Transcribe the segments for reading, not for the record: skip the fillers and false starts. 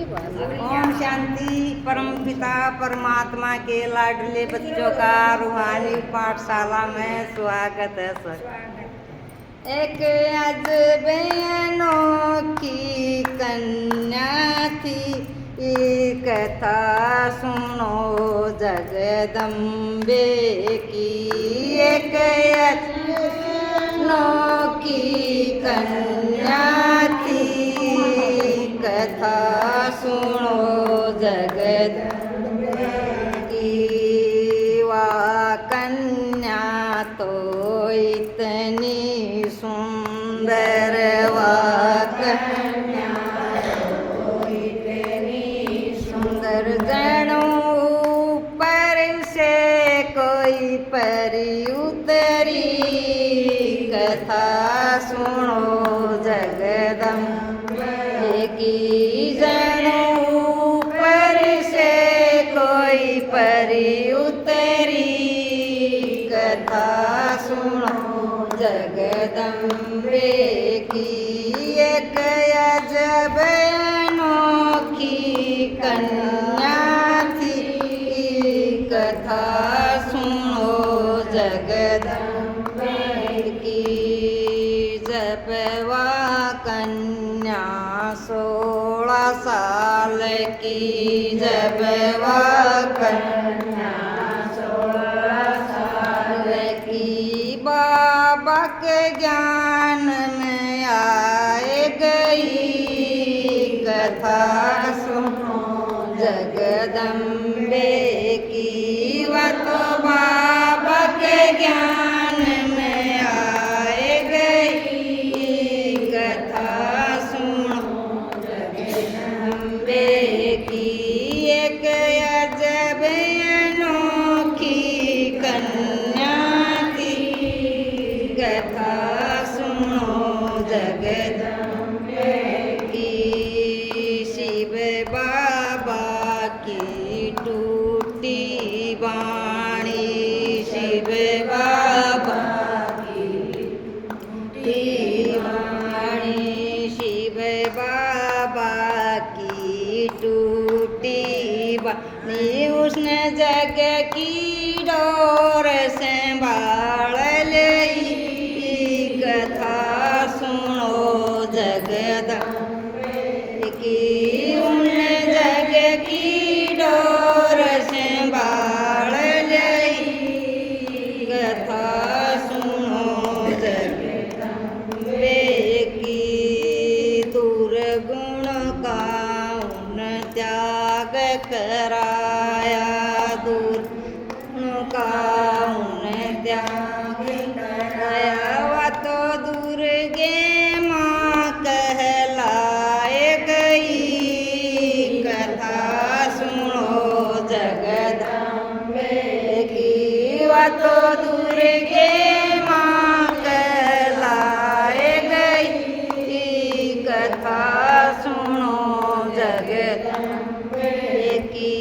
ओम शांति। परम पिता परमात्मा के लाडले बच्चों का रूहानी पाठशाला में स्वागत है सर। एक अजब अनोखी कन्या थी, कथा सुनो जगदम्बे की। एक अनोखी कन्या थी, कथा सुनो जगदम्बे की। वह कन्या तो इतनी सुंदर, वह कन्या तो इतनी सुंदर, जणो ऊपर से कोई परी उतरी। कथा सुनो जगदम्बे की, जणो ऊपर से कोई परी उतरी। कथा सुनो जगदम्बे की। एक अजब अनोखी कन्या थी, कथा सुनो जगदम्बे की। जब वह कन्या 16 साल की, जब वह कन्या 16 साल की, बाबा के ज्ञान में आए गई। कथा सुनो जगदम्बे की। वह तो बाबा के ज्ञान में आए गई। कथा सुनो जगदम्बे की। एक अजब अनोखी कन्या थी, कथा सुनो जगदम्बे की। शिव बाबा की टूटी वाणी, शिव बाबा की टूटी वाणी, शिव बाबा की टूटी वाणी। उसने जग की डोर संभाल ली। कथा सुनो जगदम्बे की। उसने जग की डोर संभाल ली। कथा सुनो जगदम्बे की। दुर्गुण का उन त्याग कराया, दुर्गुण का उन त्याग कराया। वह तो दुर्गे माँ कहलाए गई। कथा सुनो जगदम्बे की। वह तो दुर्गे माँ कहलाए गई। कथा सुनो जगदम्बे की।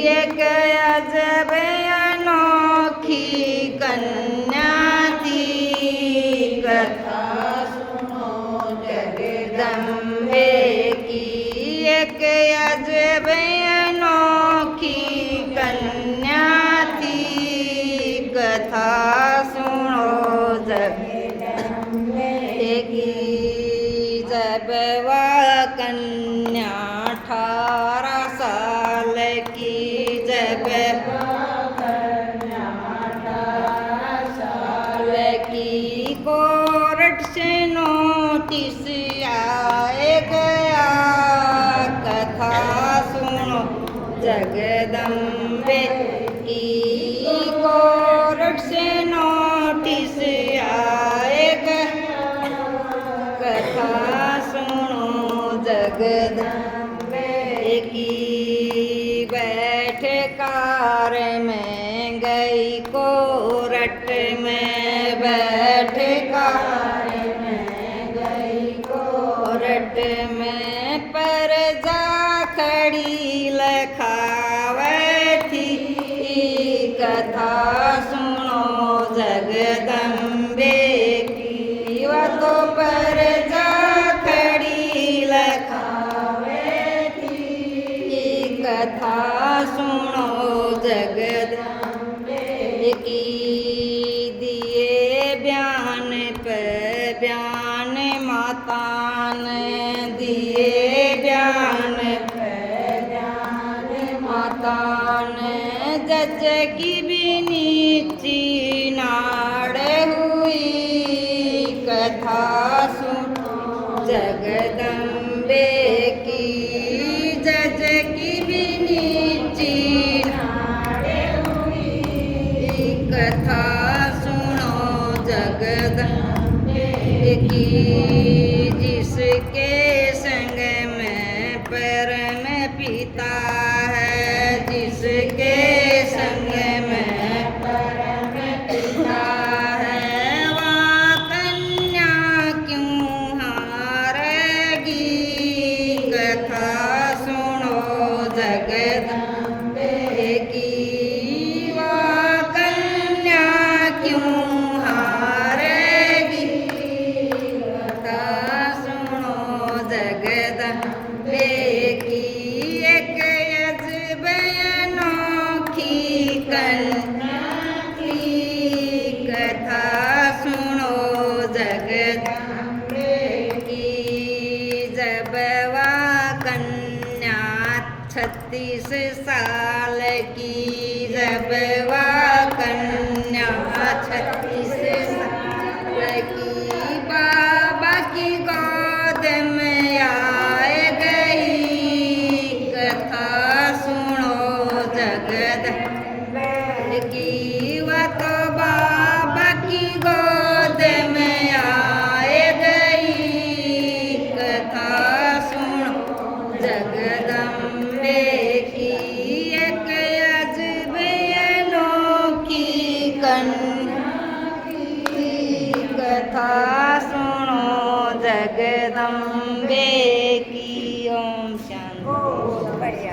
एक अजब अनोखी कन्या थी, कथा सुनो जगदम्बे की। एक अजब अनोखी कन्या थी, कथा सुनो जगदम्बे की। जब वह कन्या 18 साल की, जब वह कन्या 18 साल की, कोर्ट से नोटिस आए गया। कथा सुनो जगदम्बे की। कोर्ट से नोटिस आए गया। कथा सुनो जगदम्बे की। बैठ कार में गई कोर्ट में, बैठ कार में गई कोर्ट में। प्रजा खड़ी लखावे थी। कथा सुनो जगदम्बे की। वह तो प्रजा खड़ी लखावे थी। जगदम्बे की। दिए बयान पे बयान माता ने, दिए बयान पे बयान माता ने। जज की भी नीची नाड़ हुई, कथा सुनो जगदम्बे की। जज की भी नीची नाड़ हुई, कथा सुनो जगदम्बे की। जिसके संग में परम पिता है, जिसके संग में परम पिता है, वहाँ कन्या क्यों हारेगी, कथा सुनो जगदम्बे की। वहाँ कन्या क्यों हारेगी, कथा सुनो जगदम्बे की। एक अजब अनोखी कन्या की, कथा सुनो जगदम्बे की। जब वह कन्या 36 साल की, जब वह कन्या 36 साल की, बाबा की गोद में आए गई, कथा सुनो जगदम्बे की। वह तो बाबा की गोद में आए गई, कथा सुनो जगदम्बे की। एक अजब अनोखी कन्या की, कथा सुनो जगदम्बे की। ओम शांति। बढ़िया।